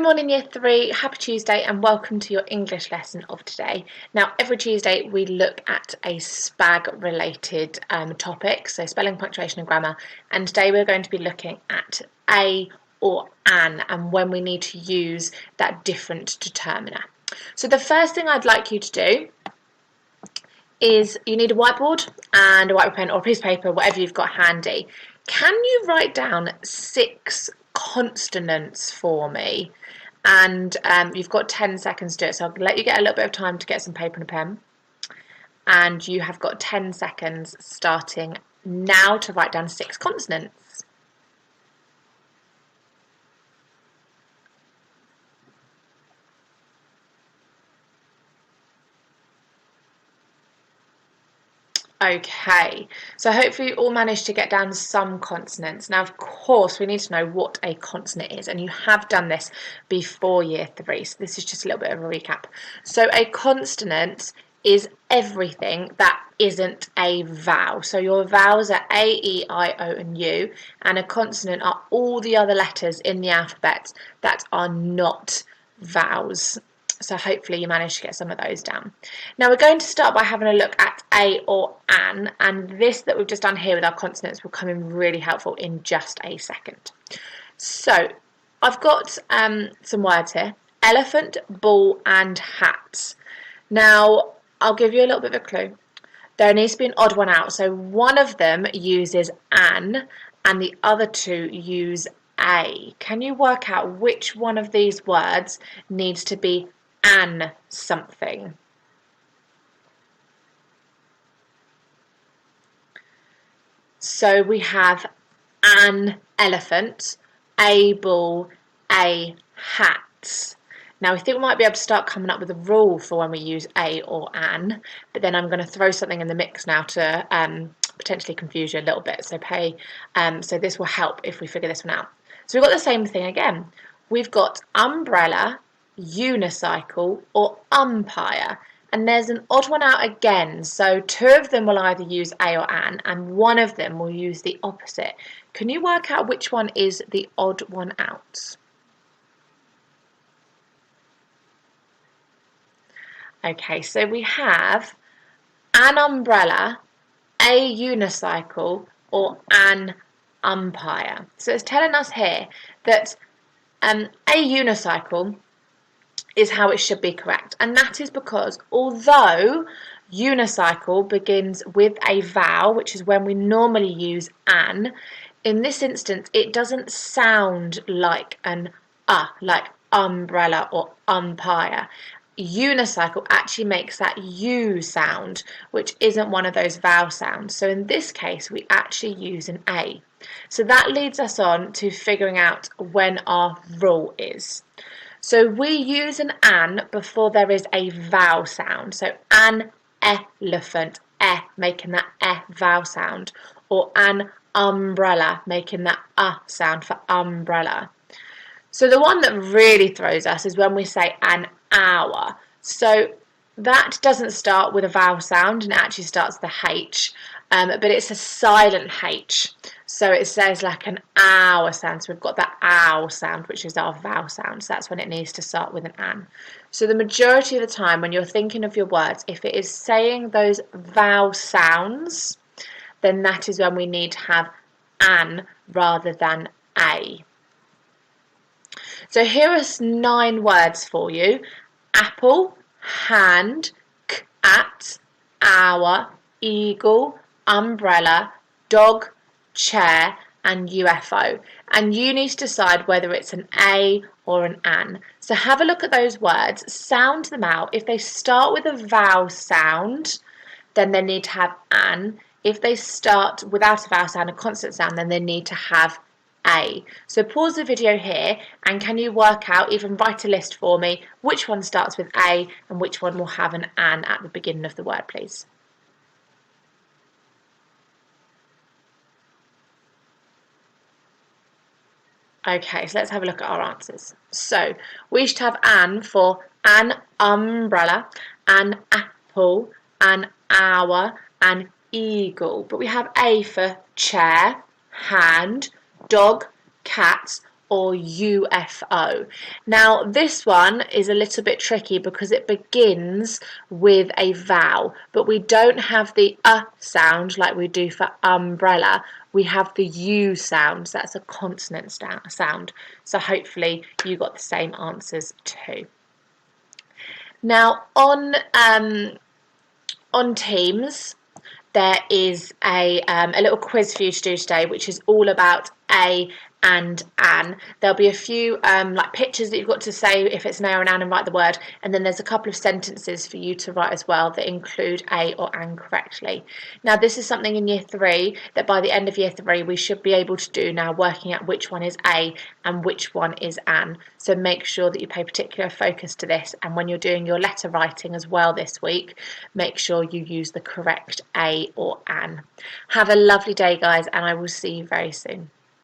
Good morning, Year 3. Happy Tuesday and welcome to your English lesson of today. Now, every Tuesday we look at a SPAG related topic, so spelling, punctuation and grammar, and today we're going to be looking at a or an and when we need to use that different determiner. So the first thing I'd like you to do is you need a whiteboard and a whiteboard pen or a piece of paper, whatever you've got handy. Can you write down 6 consonants for me? And you've got 10 seconds to do it, so I'll let you get a little bit of time to get some paper and a pen. And you have got 10 seconds starting now to write down 6 consonants. Okay, so hopefully you all managed to get down some consonants. Now, of course, we need to know what a consonant is, and you have done this before Year 3, so this is just a little bit of a recap. So a consonant is everything that isn't a vowel. So your vowels are A, E, I, O and U, and a consonant are all the other letters in the alphabet that are not vowels. So hopefully you managed to get some of those down. Now we're going to start by having a look at a or an, and this that we've just done here with our consonants will come in really helpful in just a second. So I've got some words here: elephant, ball and hat. Now I'll give you a little bit of a clue. There needs to be an odd one out, so one of them uses an and the other 2 use a. Can you work out which one of these words needs to be an something? So we have an elephant, a ball, a hat. Now, I think we might be able to start coming up with a rule for when we use a or an, but then I'm going to throw something in the mix now to potentially confuse you a little bit. So so this will help if we figure this one out. So we've got the same thing again. We've got umbrella, unicycle or umpire, and there's an odd one out again, so 2 of them will either use a or an and one of them will use the opposite. Can you work out which one is the odd one out? Okay, so we have an umbrella, a unicycle or an umpire. So it's telling us here that a unicycle is how it should be correct, and that is because although unicycle begins with a vowel, which is when we normally use an, in this instance it doesn't sound like an like umbrella or umpire. Unicycle actually makes that U sound, which isn't one of those vowel sounds, so in this case we actually use an A. So that leads us on to figuring out when our rule is. So we use an before there is a vowel sound. So an elephant, making that vowel sound, or an umbrella, making that sound for umbrella. So the one that really throws us is when we say an hour. So that doesn't start with a vowel sound and it actually starts with a H, but it's a silent H. So it says like an hour sound. So we've got that ow sound, which is our vowel sound. So that's when it needs to start with an. So the majority of the time when you're thinking of your words, if it is saying those vowel sounds, then that is when we need to have an rather than a. So here are 9 words for you: apple, hand, cat, hour, eagle, umbrella, dog, chair and UFO, and you need to decide whether it's an A or an. So have a look at those words, sound them out. If they start with a vowel sound, then they need to have an. If they start without a vowel sound, a consonant sound, then they need to have A. So pause the video here and can you work out, even write a list for me, which one starts with A and which one will have an at the beginning of the word, please. Okay, so let's have a look at our answers. So we should have an for an umbrella, an apple, an hour, an eagle. But we have A for chair, hand, dog, cat or UFO. Now, this one is a little bit tricky because it begins with a vowel, but we don't have the sound like we do for umbrella. We have the U sound, so that's a consonant sound. So hopefully you got the same answers too. Now, on Teams, there is a little quiz for you to do today, which is all about a and an. There'll be a few like pictures that you've got to say if it's an a or an and write the word, and then there's a couple of sentences for you to write as well that include a or an correctly. Now, this is something in year 3 that by the end of year 3 we should be able to do now, working out which one is a and which one is an. So make sure that you pay particular focus to this, and when you're doing your letter writing as well this week, make sure you use the correct a or an. Have a lovely day, guys, and I will see you very soon.